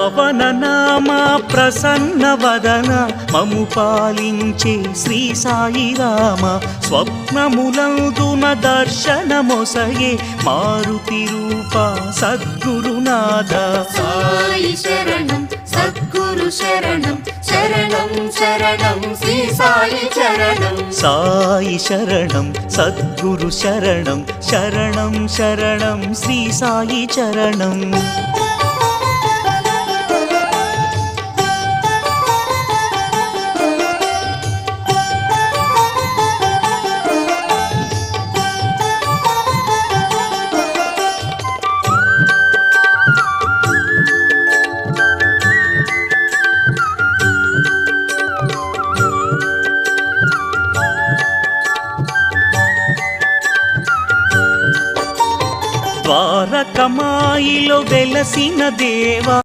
పావన నామ ప్రసన్న వదన మము పాలించే శ్రీ సాయి రామ స్వప్నములందున దర్శనమొసగే మారుతి రూప సద్గురునాథ సాయి శరణం సద్గురు శరణం శరణం శరణం శ్రీ సాయి చరణం సాయి శరణం సద్గురు శరణం శరణం శరణం శ్రీ సాయి చరణం ద్వారకమాయిలో వెలసిన దేవా